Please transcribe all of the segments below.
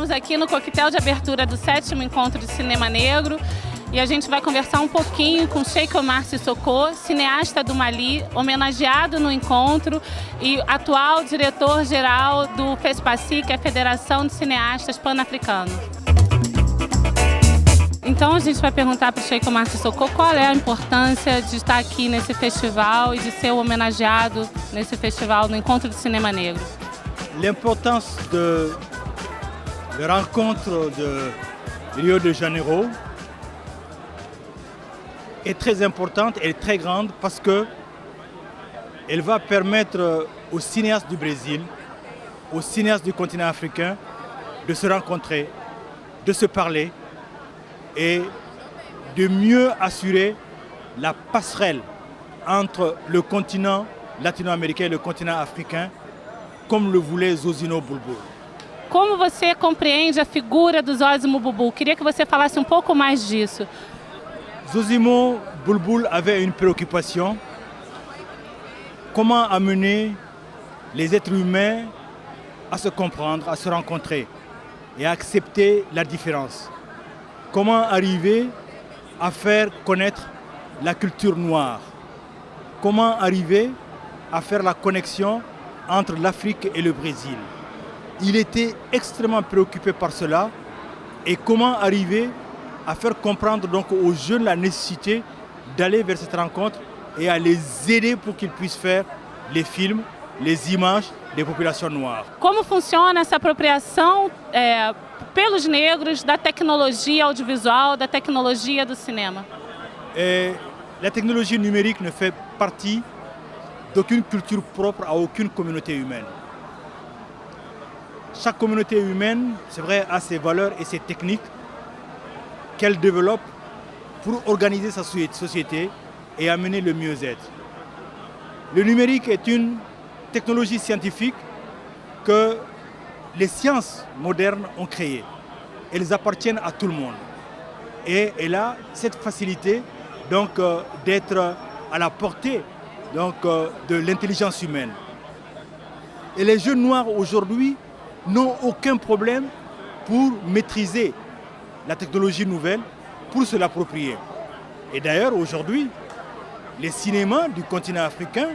Estamos aqui no coquetel de abertura do 7º Encontro de Cinema Negro e a gente vai conversar um pouquinho com Cheikh Omar Sissoko, cineasta do Mali, homenageado no encontro e atual diretor-geral do FESPACI, que é a Federação de Cineastas Pan-Africanos. Então a gente vai perguntar para o Cheikh Omar Sissoko qual é a importância de estar aqui nesse festival e de ser homenageado nesse festival, no Encontro de Cinema Negro. L'importance de la rencontre de Rio de Janeiro est très importante et très grande parce qu'elle va permettre aux cinéastes du Brésil, aux cinéastes du continent africain de se rencontrer, de se parler et de mieux assurer la passerelle entre le continent latino-américain et le continent africain, como le voulait Zosimo Bulbul. Como você compreende a figura do Zosimo Bulbul? Queria que você falasse um pouco mais disso. Zosimo Bulbul avait une préoccupation: comment amener les êtres humains à se comprendre, à se rencontrer et à accepter la différence. Comment arriver à faire connaître la culture noire? Comment arriver à faire la connexion entre l'Afrique et le Brésil? Il était extrêmement préoccupé par cela et comment arriver à faire comprendre donc aux jeunes la nécessité d'aller vers cette rencontre et à les aider pour qu'ils puissent faire les films, les images des populations noires. Como funciona essa apropriação pelos negros da tecnologia audiovisual, da tecnologia do cinema? La technologie numérique ne fait partie d'aucune culture propre à aucune communauté humaine. Chaque communauté humaine, c'est vrai, a ses valeurs et ses techniques qu'elle développe pour organiser sa société et amener le mieux-être. Le numérique est une technologie scientifique que les sciences modernes ont créée. Elles appartiennent à tout le monde. Et elle a cette facilité donc, d'être à la portée donc, de l'intelligence humaine. Et les jeunes noirs aujourd'hui n'ont aucun problème pour maîtriser la technologie nouvelle, pour se l'approprier. Et d'ailleurs aujourd'hui, les cinémas du continent africain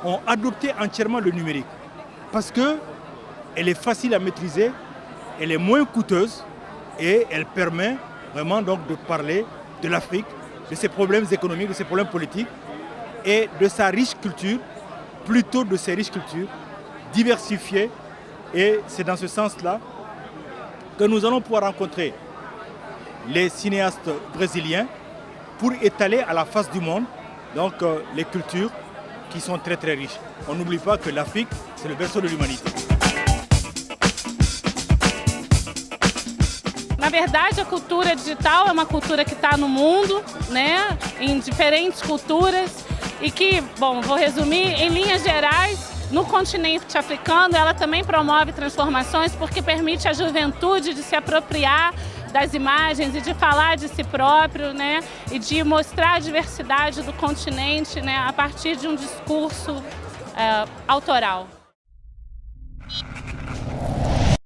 ont adopté entièrement le numérique parce qu'elle est facile à maîtriser, elle est moins coûteuse et elle permet vraiment donc de parler de l'Afrique, de ses problèmes économiques, de ses problèmes politiques et de sa riche culture, plutôt de ses riches cultures diversifiées. Et c'est dans ce sens-là que nous allons pouvoir rencontrer les cinéastes brésiliens pour étaler à la face du monde donc, les cultures qui sont très très riches. On n'oublie pas que l'Afrique, c'est le berceau de l'humanité. Na verdade, a cultura digital é uma cultura que está no mundo, né, em diferentes culturas e que, bom, vou resumir, em linhas gerais, no continente africano ela também promove transformações porque permite à juventude de se apropriar das imagens e de falar de si próprio, né, e de mostrar a diversidade do continente, né, a partir de um discurso autoral.